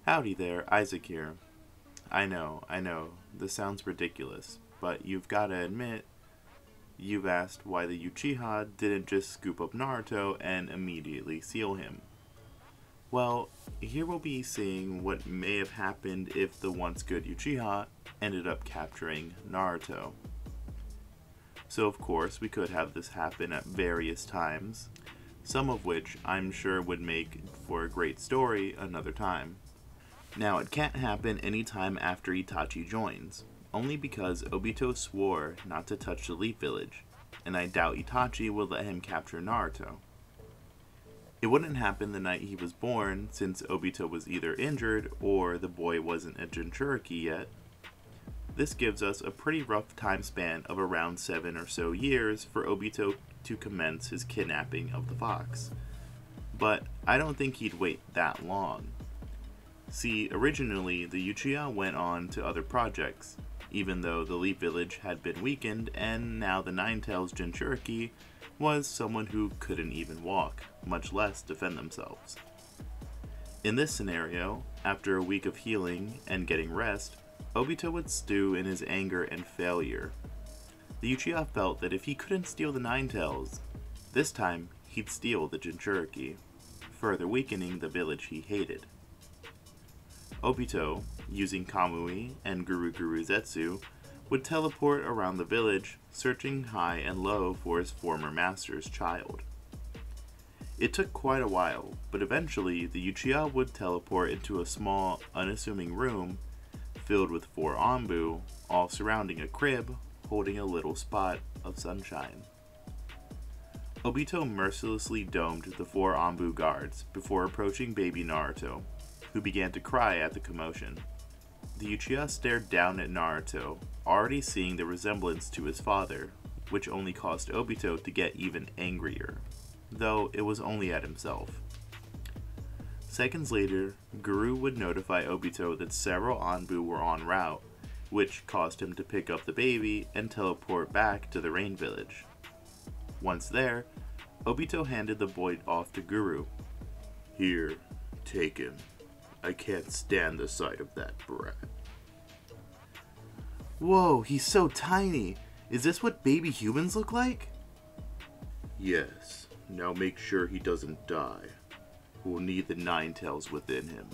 Howdy there, Isaac here. I know, this sounds ridiculous, but you've gotta admit, you've asked why the Uchiha didn't just scoop up Naruto and immediately seal him. Well, here we'll be seeing what may have happened if the once good Uchiha ended up capturing Naruto. So of course, we could have this happen at various times, some of which I'm sure would make for a great story another time. Now, it can't happen any time after Itachi joins, only because Obito swore not to touch the Leaf Village, and I doubt Itachi will let him capture Naruto. It wouldn't happen the night he was born, since Obito was either injured or the boy wasn't a jinchuriki yet. This gives us a pretty rough time span of around 7 or so years for Obito to commence his kidnapping of the fox. But I don't think he'd wait that long. See, originally, the Uchiha went on to other projects, even though the Leaf Village had been weakened, and now the Ninetales Jinchuriki was someone who couldn't even walk, much less defend themselves. In this scenario, after a week of healing and getting rest, Obito would stew in his anger and failure. The Uchiha felt that if he couldn't steal the Ninetales, this time he'd steal the Jinchuriki, further weakening the village he hated. Obito, using Kamui and Guru Zetsu, would teleport around the village, searching high and low for his former master's child. It took quite a while, but eventually the Uchiha would teleport into a small, unassuming room filled with 4 Anbu, all surrounding a crib holding a little spot of sunshine. Obito mercilessly domed the 4 Anbu guards before approaching baby Naruto, who began to cry at the commotion. The Uchiha stared down at Naruto, already seeing the resemblance to his father, which only caused Obito to get even angrier, though it was only at himself. Seconds later, Guru would notify Obito that several Anbu were en route, which caused him to pick up the baby and teleport back to the Rain Village. Once there, Obito handed the boy off to Guru. "Here, take him. I can't stand the sight of that brat." Whoa, he's so tiny! Is this what baby humans look like? "Yes, now make sure he doesn't die. We'll need the Ninetales within him."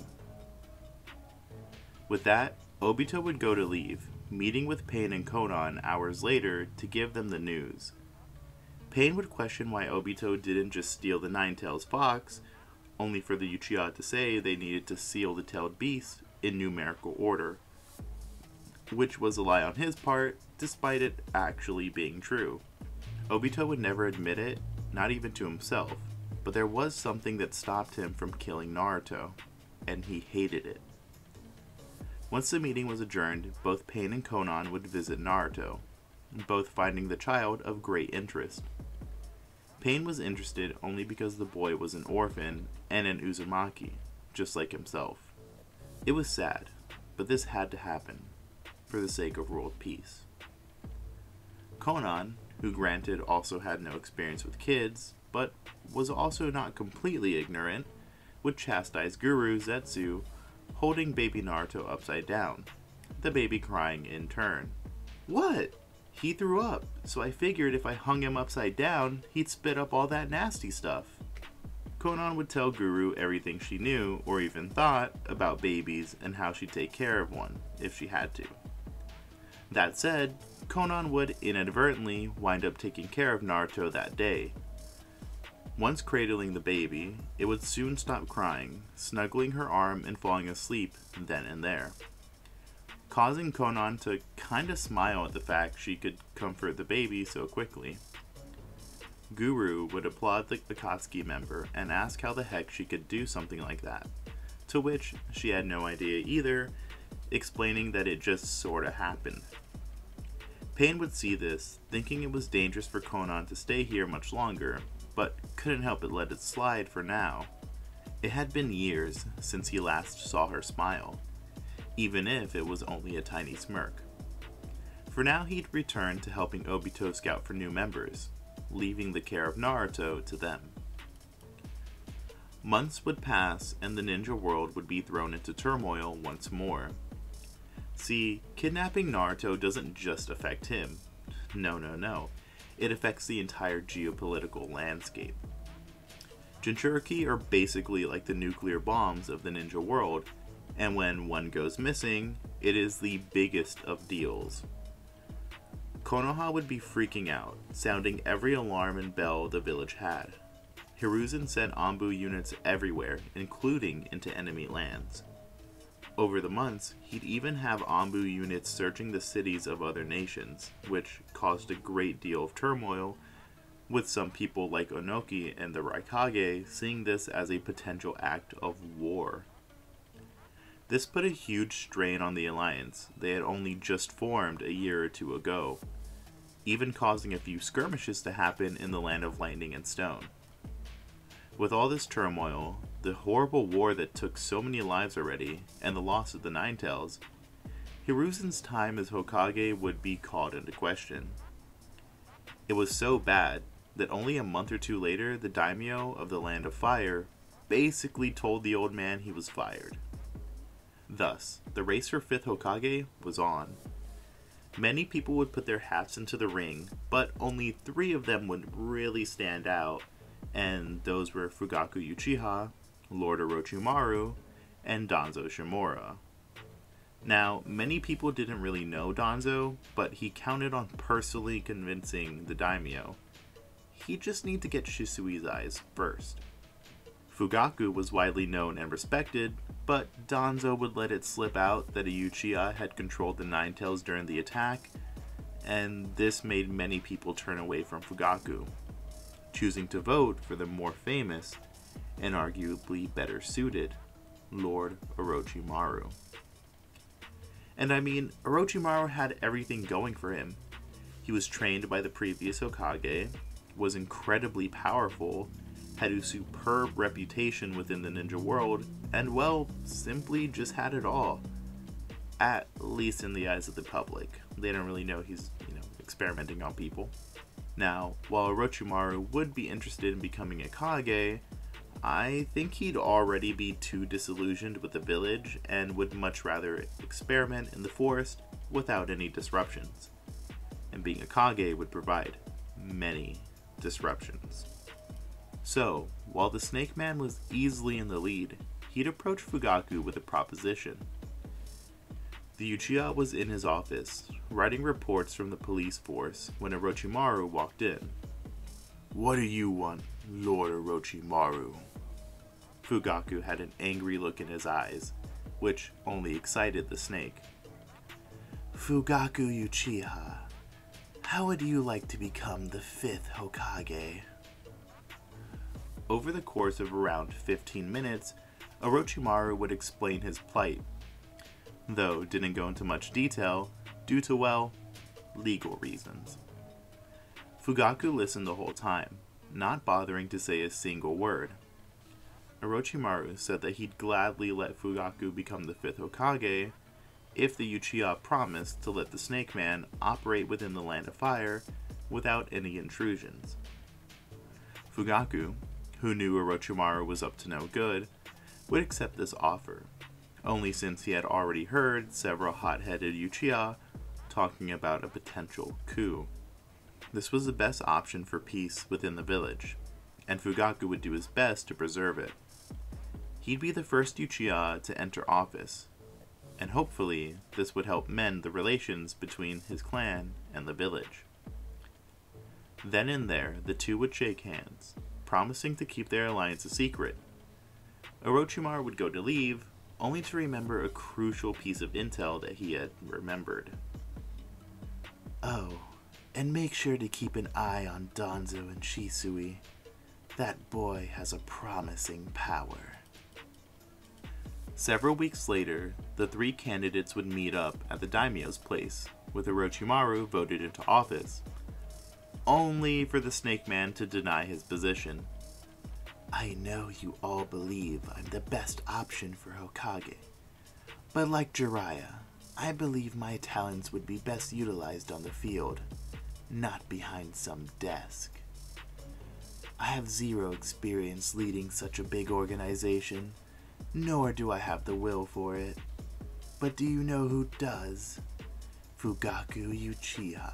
With that, Obito would go to leave, meeting with Pain and Konan hours later to give them the news. Pain would question why Obito didn't just steal the Ninetales fox, only for the Uchiha to say they needed to seal the tailed beast in numerical order, which was a lie on his part, despite it actually being true. Obito would never admit it, not even to himself, but there was something that stopped him from killing Naruto, and he hated it. Once the meeting was adjourned, both Pain and Konan would visit Naruto, both finding the child of great interest. Pain was interested only because the boy was an orphan and an Uzumaki, just like himself. It was sad, but this had to happen, for the sake of world peace. Konan, who granted also had no experience with kids, but was also not completely ignorant, would chastise Guru Zetsu, holding baby Naruto upside down, the baby crying in turn. "What? He threw up, so I figured if I hung him upside down, he'd spit up all that nasty stuff." Konan would tell Guru everything she knew, or even thought, about babies and how she'd take care of one, if she had to. That said, Konan would inadvertently wind up taking care of Naruto that day. Once cradling the baby, it would soon stop crying, snuggling her arm and falling asleep then and there, causing Konan to kinda smile at the fact she could comfort the baby so quickly. Guru would applaud the Akatsuki member and ask how the heck she could do something like that, to which she had no idea either, explaining that it just sorta happened. Pain would see this, thinking it was dangerous for Konan to stay here much longer, but couldn't help but let it slide for now. It had been years since he last saw her smile, even if it was only a tiny smirk. For now, he'd return to helping Obito scout for new members, leaving the care of Naruto to them. Months would pass and the ninja world would be thrown into turmoil once more. See, kidnapping Naruto doesn't just affect him. No. It affects the entire geopolitical landscape. Jinchuriki are basically like the nuclear bombs of the ninja world, and when one goes missing, it is the biggest of deals. Konoha would be freaking out, sounding every alarm and bell the village had. Hiruzen sent Anbu units everywhere, including into enemy lands. Over the months, he'd even have Anbu units searching the cities of other nations, which caused a great deal of turmoil, with some people like Onoki and the Raikage seeing this as a potential act of war. This put a huge strain on the alliance they had only just formed a year or two ago, even causing a few skirmishes to happen in the land of lightning and stone. With all this turmoil, the horrible war that took so many lives already, and the loss of the Ninetales, Hiruzen's time as Hokage would be called into question. It was so bad that only a month or two later, the daimyo of the Land of Fire basically told the old man he was fired. Thus, the race for 5th Hokage was on. Many people would put their hats into the ring, but only 3 of them would really stand out, and those were Fugaku Uchiha, Lord Orochimaru, and Danzo Shimura. Now, many people didn't really know Danzo, but he counted on personally convincing the daimyo. He just needed to get Shisui's eyes first. Fugaku was widely known and respected, but Danzo would let it slip out that a Uchiha had controlled the Ninetales during the attack, and this made many people turn away from Fugaku, choosing to vote for the more famous and arguably better suited Lord Orochimaru. And I mean, Orochimaru had everything going for him. He was trained by the previous Hokage, was incredibly powerful, had a superb reputation within the ninja world, and well, simply just had it all. At least in the eyes of the public. They don't really know he's, experimenting on people. Now, while Orochimaru would be interested in becoming a Kage, I think he'd already be too disillusioned with the village and would much rather experiment in the forest without any disruptions. And being a Kage would provide many disruptions. So, while the Snake Man was easily in the lead, he'd approach Fugaku with a proposition. The Uchiha was in his office, writing reports from the police force when Orochimaru walked in. "What do you want, Lord Orochimaru?" Fugaku had an angry look in his eyes, which only excited the snake. "Fugaku Uchiha, how would you like to become the 5th Hokage?" Over the course of around 15 minutes, Orochimaru would explain his plight, though didn't go into much detail due to, well, legal reasons. Fugaku listened the whole time, not bothering to say a single word. Orochimaru said that he'd gladly let Fugaku become the 5th Hokage if the Uchiha promised to let the Snake Man operate within the Land of Fire without any intrusions. Fugaku, who knew Orochimaru was up to no good, would accept this offer, only since he had already heard several hot-headed Uchiha talking about a potential coup. This was the best option for peace within the village, and Fugaku would do his best to preserve it. He'd be the first Uchiha to enter office, and hopefully this would help mend the relations between his clan and the village. Then and there, the two would shake hands, promising to keep their alliance a secret. Orochimaru would go to leave, only to remember a crucial piece of intel that he had remembered. "Oh, and make sure to keep an eye on Danzo and Shisui. That boy has a promising power." Several weeks later, the 3 candidates would meet up at the daimyo's place, with Orochimaru voted into office, only for the Snake Man to deny his position. "I know you all believe I'm the best option for Hokage, but like Jiraiya, I believe my talents would be best utilized on the field, not behind some desk." I have zero experience leading such a big organization, nor do I have the will for it. But do you know who does? Fugaku Uchiha.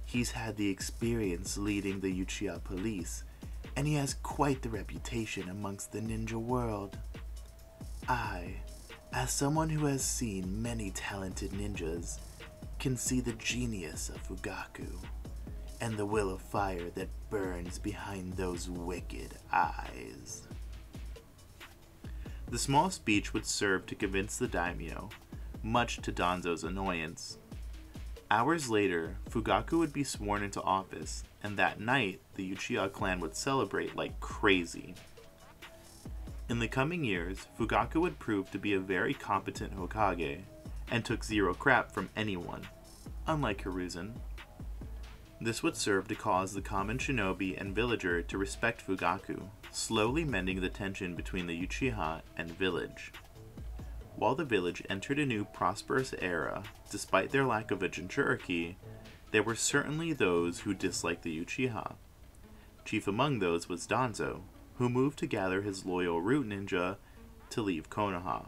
He's had the experience leading the Uchiha police, and he has quite the reputation amongst the ninja world. I, as someone who has seen many talented ninjas, can see the genius of Fugaku, and the will of fire that burns behind those wicked eyes. The small speech would serve to convince the daimyo, much to Danzo's annoyance. Hours later, Fugaku would be sworn into office, and that night, the Uchiha clan would celebrate like crazy. In the coming years, Fugaku would prove to be a very competent Hokage, and took zero crap from anyone, unlike Hiruzen. This would serve to cause the common shinobi and villager to respect Fugaku, slowly mending the tension between the Uchiha and village. While the village entered a new prosperous era, despite their lack of a jinchuriki, there were certainly those who disliked the Uchiha. Chief among those was Danzo, who moved to gather his loyal root ninja to leave Konoha.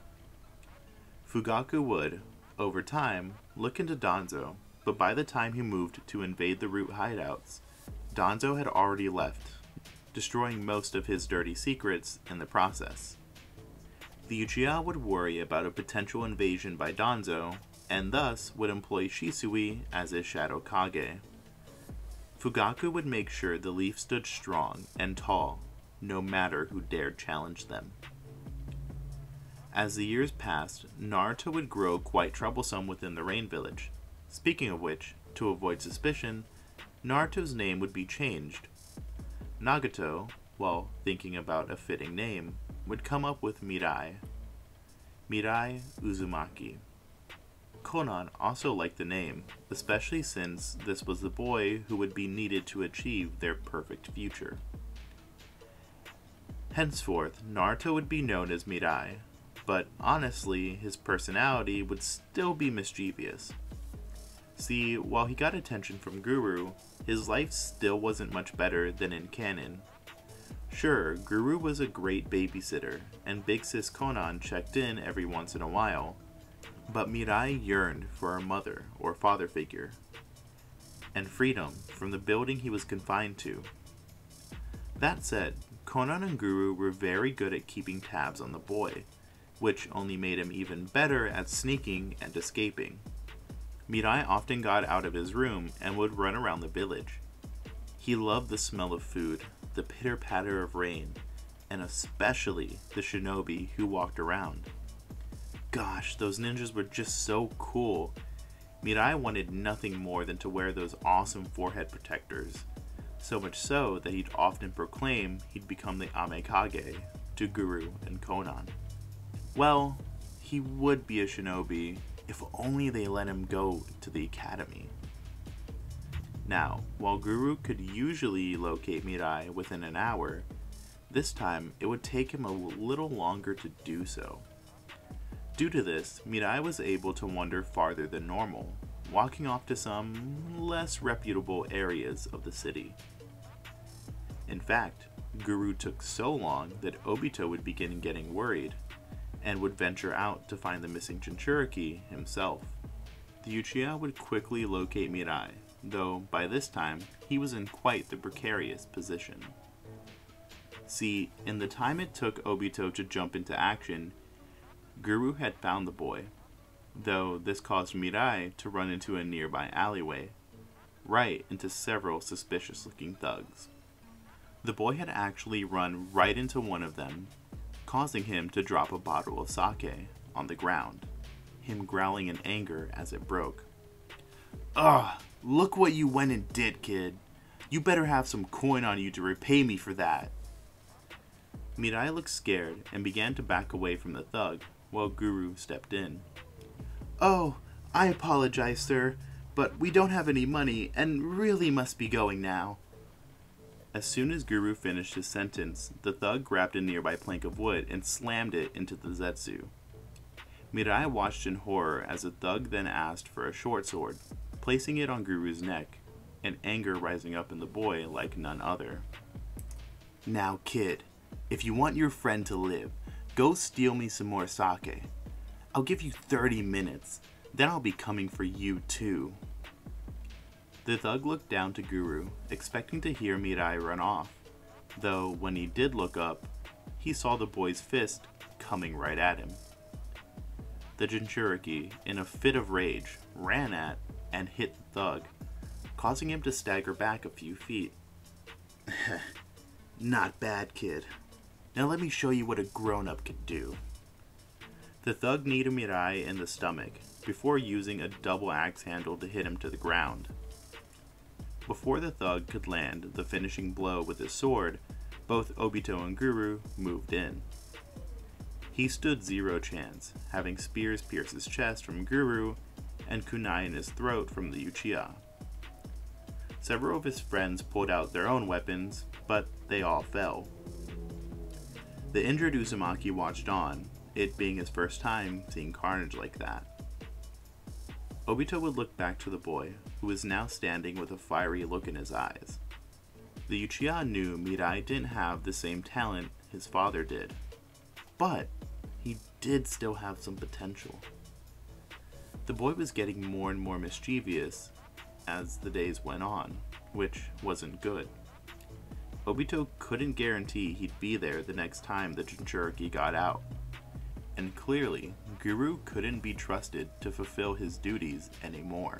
Fugaku would, over time, look into Danzo, but by the time he moved to invade the root hideouts, Danzo had already left, destroying most of his dirty secrets in the process. The Uchiha would worry about a potential invasion by Danzo, and thus would employ Shisui as his Shadow Kage. Fugaku would make sure the leaf stood strong and tall, no matter who dared challenge them. As the years passed, Naruto would grow quite troublesome within the Rain Village. Speaking of which, to avoid suspicion, Naruto's name would be changed. Nagato, while thinking about a fitting name, would come up with Mirai. Mirai Uzumaki. Konan also liked the name, especially since this was the boy who would be needed to achieve their perfect future. Henceforth, Naruto would be known as Mirai, but honestly, his personality would still be mischievous. See, while he got attention from Guru, his life still wasn't much better than in canon. Sure, Guru was a great babysitter, and Big Sis Konan checked in every once in a while, but Mirai yearned for a mother or father figure, and freedom from the building he was confined to. That said, Konan and Guru were very good at keeping tabs on the boy, which only made him even better at sneaking and escaping. Mirai often got out of his room and would run around the village. He loved the smell of food, the pitter-patter of rain, and especially the shinobi who walked around. Gosh, those ninjas were just so cool. Mirai wanted nothing more than to wear those awesome forehead protectors, so much so that he'd often proclaim he'd become the Amekage to Guru and Konan. Well, he would be a shinobi if only they let him go to the academy. Now, while Guru could usually locate Mirai within an hour, this time it would take him a little longer to do so. Due to this, Mirai was able to wander farther than normal, walking off to some less reputable areas of the city. In fact, Guru took so long that Obito would begin getting worried, and would venture out to find the missing jinchuriki himself. The Uchiha would quickly locate Mirai, though by this time he was in quite the precarious position. See, in the time it took Obito to jump into action, Guru had found the boy, though this caused Mirai to run into a nearby alleyway, right into several suspicious-looking thugs. The boy had actually run right into one of them, causing him to drop a bottle of sake on the ground, him growling in anger as it broke. "Ugh, look what you went and did, kid. You better have some coin on you to repay me for that." Mirai looked scared and began to back away from the thug, while Guru stepped in. "Oh, I apologize, sir, but we don't have any money and really must be going now." As soon as Guru finished his sentence, the thug grabbed a nearby plank of wood and slammed it into the zetsu. Mirai watched in horror as the thug then asked for a short sword, placing it on Guru's neck, and anger rising up in the boy like none other. Now kid, if you want your friend to live, go steal me some more sake. I'll give you 30 minutes, then I'll be coming for you too. The thug looked down to Guru, expecting to hear Mirai run off, though when he did look up, he saw the boy's fist coming right at him. The jinchuriki, in a fit of rage, ran at and hit the thug, causing him to stagger back a few feet. Not bad, kid. Now let me show you what a grown-up can do. The thug kneed Mirai in the stomach, before using a double axe handle to hit him to the ground. Before the thug could land the finishing blow with his sword, both Obito and Guru moved in. He stood zero chance, having spears pierce his chest from Guru and kunai in his throat from the Uchiha. Several of his friends pulled out their own weapons, but they all fell. The injured Uzumaki watched on, it being his first time seeing carnage like that. Obito would look back to the boy, who was now standing with a fiery look in his eyes. The Uchiha knew Mirai didn't have the same talent his father did, but he did still have some potential. The boy was getting more and more mischievous as the days went on, which wasn't good. Obito couldn't guarantee he'd be there the next time the jinchuriki got out, and clearly Guru couldn't be trusted to fulfill his duties anymore.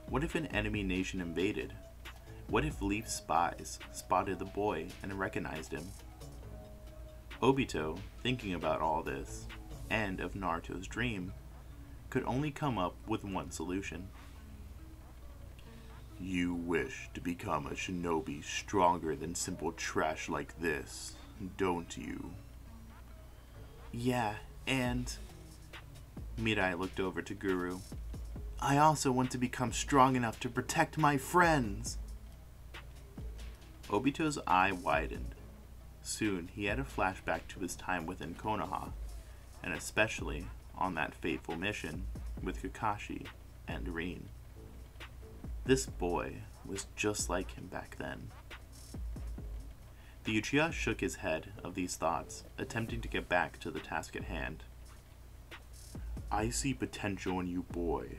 What if an enemy nation invaded? What if Leaf spies spotted the boy and recognized him? Obito, thinking about all this, and of Naruto's dream, could only come up with one solution. You wish to become a shinobi stronger than simple trash like this, don't you? Yeah, and... Mirai looked over to Guru. I also want to become strong enough to protect my friends! Obito's eye widened. Soon he had a flashback to his time within Konoha, and especially on that fateful mission with Kakashi and Rin. This boy was just like him back then. The Uchiha shook his head of these thoughts, attempting to get back to the task at hand. I see potential in you, boy.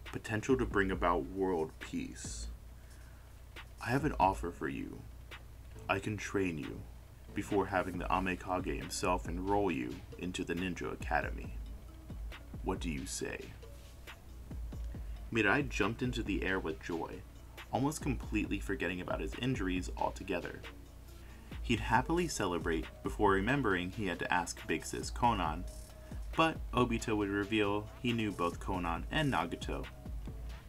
Potential to bring about world peace. I have an offer for you. I can train you before having the Amekage himself enroll you into the Ninja Academy. What do you say? Mirai jumped into the air with joy, almost completely forgetting about his injuries altogether. He'd happily celebrate before remembering he had to ask Big Sis Konan, but Obito would reveal he knew both Konan and Nagato,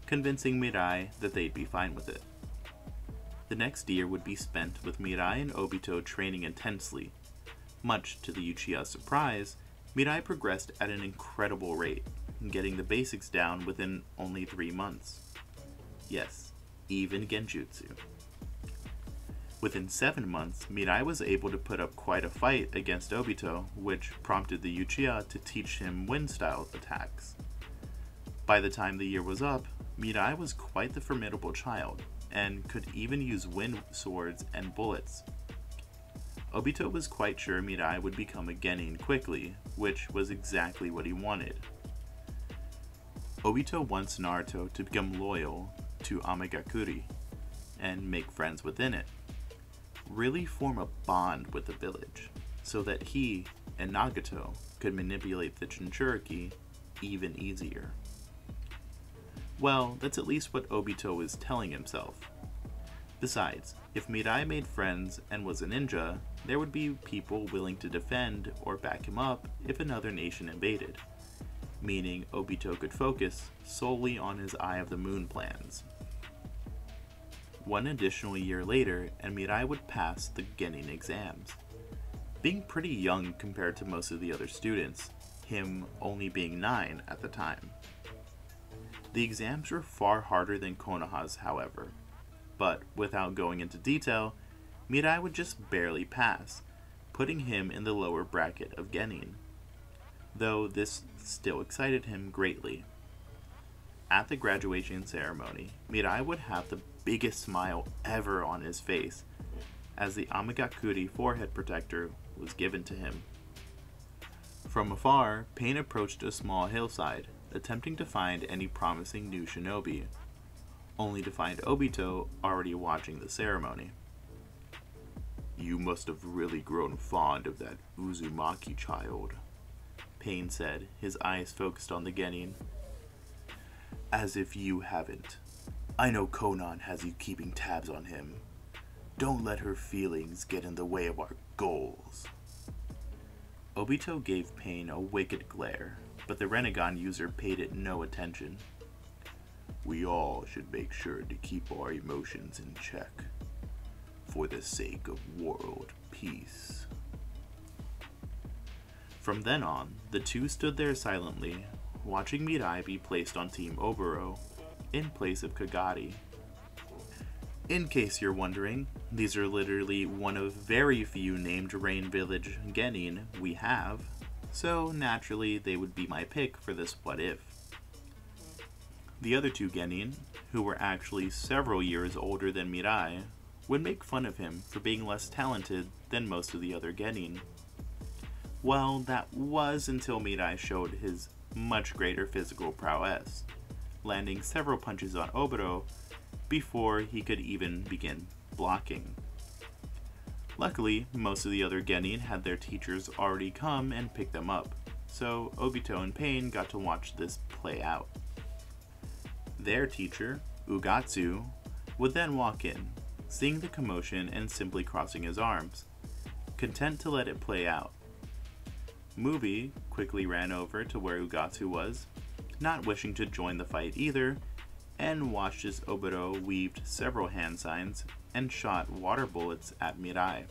convincing Mirai that they'd be fine with it. The next year would be spent with Mirai and Obito training intensely. Much to the Uchiha's surprise, Mirai progressed at an incredible rate, getting the basics down within only 3 months. Yes, even Genjutsu. Within 7 months, Mirai was able to put up quite a fight against Obito, which prompted the Uchiha to teach him wind-style attacks. By the time the year was up, Mirai was quite the formidable child, and could even use wind swords and bullets. Obito was quite sure Mirai would become a genin quickly, which was exactly what he wanted. Obito wants Naruto to become loyal to Amegakure, and make friends within it. Really form a bond with the village, so that he and Nagato could manipulate the jinchuriki even easier. Well, that's at least what Obito was telling himself. Besides, if Mirai made friends and was a ninja, there would be people willing to defend or back him up if another nation invaded, meaning Obito could focus solely on his Eye of the Moon plans. One additional year later, and Mirai would pass the Genin exams. Being pretty young compared to most of the other students, him only being 9 at the time. The exams were far harder than Konoha's, however, but without going into detail, Mirai would just barely pass, putting him in the lower bracket of Genin, though this still excited him greatly. At the graduation ceremony, Mirai would have the biggest smile ever on his face, as the Amagakuri forehead protector was given to him. From afar, Pain approached a small hillside, attempting to find any promising new shinobi, only to find Obito already watching the ceremony. "You must have really grown fond of that Uzumaki child," Pain said, his eyes focused on the genin. "As if you haven't. I know Konan has you keeping tabs on him. Don't let her feelings get in the way of our goals." Obito gave Pain a wicked glare, but the Renegon user paid it no attention. "We all should make sure to keep our emotions in check, for the sake of world peace." From then on, the two stood there silently, watching Mirai be placed on Team Oboro, in place of Kagari. In case you're wondering, these are literally one of very few named Rain Village genin we have, so naturally they would be my pick for this what if. The other two genin, who were actually several years older than Mirai, would make fun of him for being less talented than most of the other genin. Well, that was until Mirai showed his much greater physical prowess, landing several punches on Obito before he could even begin blocking. Luckily, most of the other genin had their teachers already come and pick them up, so Obito and Pain got to watch this play out. Their teacher, Ugatsu, would then walk in, seeing the commotion and simply crossing his arms, content to let it play out. Mubi quickly ran over to where Ugatsu was, not wishing to join the fight either, and watched as Obito weaved several hand signs and shot water bullets at Mirai.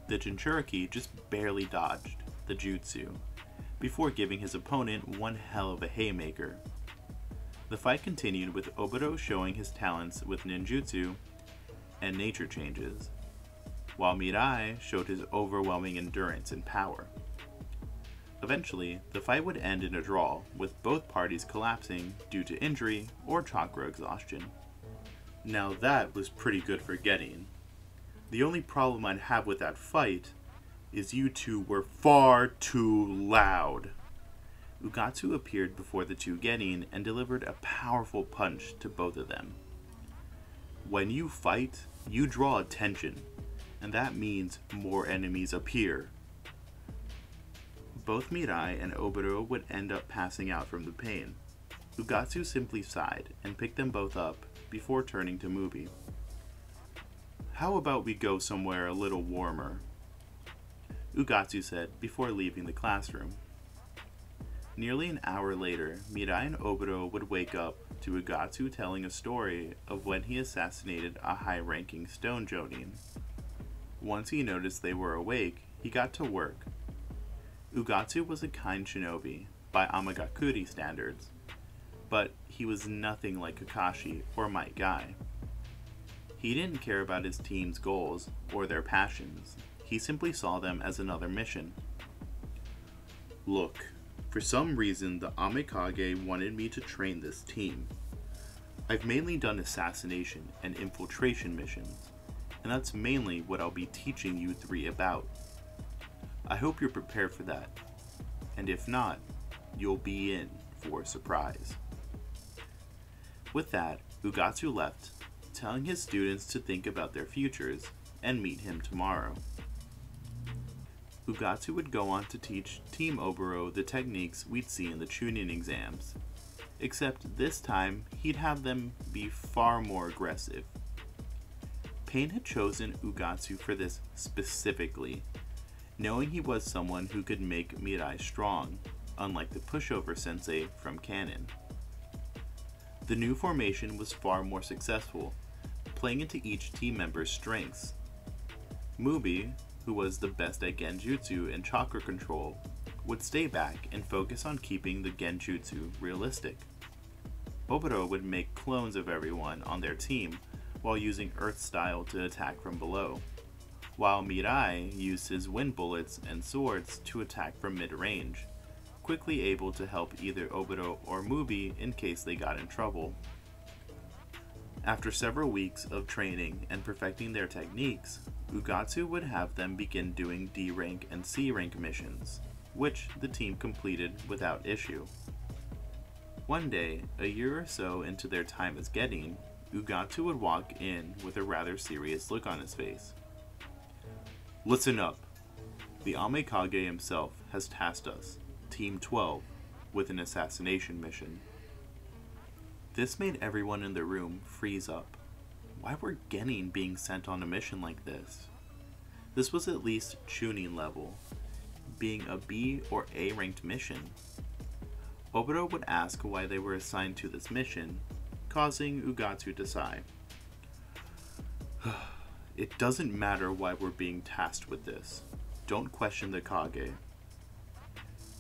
The jinchuriki just barely dodged the jutsu, before giving his opponent one hell of a haymaker. The fight continued with Obito showing his talents with ninjutsu and nature changes, while Mirai showed his overwhelming endurance and power. Eventually, the fight would end in a draw, with both parties collapsing due to injury or chakra exhaustion. Now that was pretty good for genin. The only problem I'd have with that fight is you two were far too loud. Ugatsu appeared before the two genin and delivered a powerful punch to both of them. When you fight, you draw attention, and that means more enemies appear. Both Mirai and Obito would end up passing out from the pain. Ugatsu simply sighed and picked them both up before turning to Mubi. "How about we go somewhere a little warmer?" Ugatsu said before leaving the classroom. Nearly an hour later, Mirai and Obito would wake up to Ugatsu telling a story of when he assassinated a high-ranking stone jonin. Once he noticed they were awake, he got to work. Ugatsu was a kind shinobi, by Amagakuri standards, but he was nothing like Kakashi or Might Guy. He didn't care about his team's goals or their passions, he simply saw them as another mission. "Look, for some reason the Amikage wanted me to train this team. I've mainly done assassination and infiltration missions, and that's mainly what I'll be teaching you three about. I hope you're prepared for that, and if not, you'll be in for a surprise." With that, Ugatsu left, telling his students to think about their futures and meet him tomorrow. Ugatsu would go on to teach Team Oboro the techniques we'd see in the Chunin exams, except this time he'd have them be far more aggressive. Pain had chosen Ugatsu for this specifically, knowing he was someone who could make Mirai strong, unlike the pushover sensei from canon. The new formation was far more successful, playing into each team member's strengths. Mubi, who was the best at genjutsu and chakra control, would stay back and focus on keeping the genjutsu realistic. Obito would make clones of everyone on their team while using Earth style to attack from below, while Mirai used his wind bullets and swords to attack from mid-range, quickly able to help either Obito or Mubi in case they got in trouble. After several weeks of training and perfecting their techniques, Ugatsu would have them begin doing D rank and C rank missions, which the team completed without issue. One day, a year or so into their time as Genin, Ugatsu would walk in with a rather serious look on his face. "Listen up. The Amekage himself has tasked us, Team 12, with an assassination mission." This made everyone in the room freeze up. Why were Genin being sent on a mission like this? This was at least Chunin level, being a B or A ranked mission. Obito would ask why they were assigned to this mission, causing Ugatsu to sigh. "It doesn't matter why we're being tasked with this. Don't question the Kage."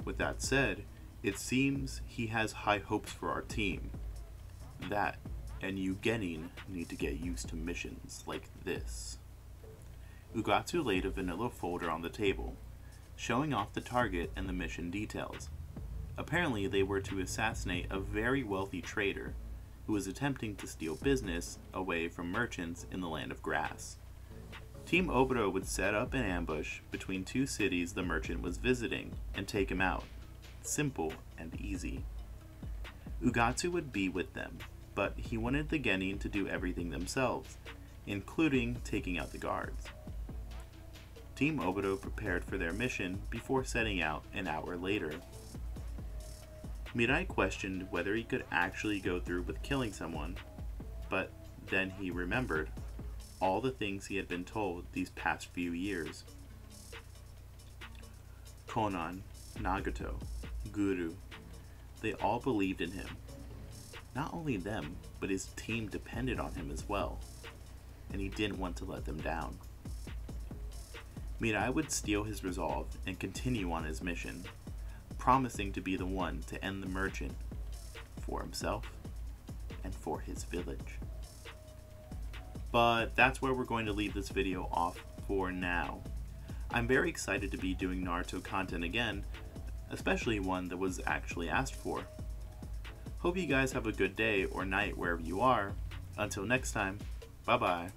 With that said, it seems he has high hopes for our team. That, and you Genin need to get used to missions like this. Ugatsu laid a vanilla folder on the table, showing off the target and the mission details. Apparently they were to assassinate a very wealthy trader who was attempting to steal business away from merchants in the land of grass. Team Obito would set up an ambush between two cities the merchant was visiting and take him out. Simple and easy. Ugatsu would be with them, but he wanted the Genin to do everything themselves, including taking out the guards. Team Obito prepared for their mission before setting out an hour later. Mirai questioned whether he could actually go through with killing someone, but then he remembered all the things he had been told these past few years. Konan, Nagato, Guru, they all believed in him. Not only them, but his team depended on him as well, and he didn't want to let them down. Mirai would steel his resolve and continue on his mission, promising to be the one to end the merchant for himself and for his village. But that's where we're going to leave this video off for now. I'm very excited to be doing Naruto content again, especially one that was actually asked for. Hope you guys have a good day or night wherever you are. Until next time, bye bye.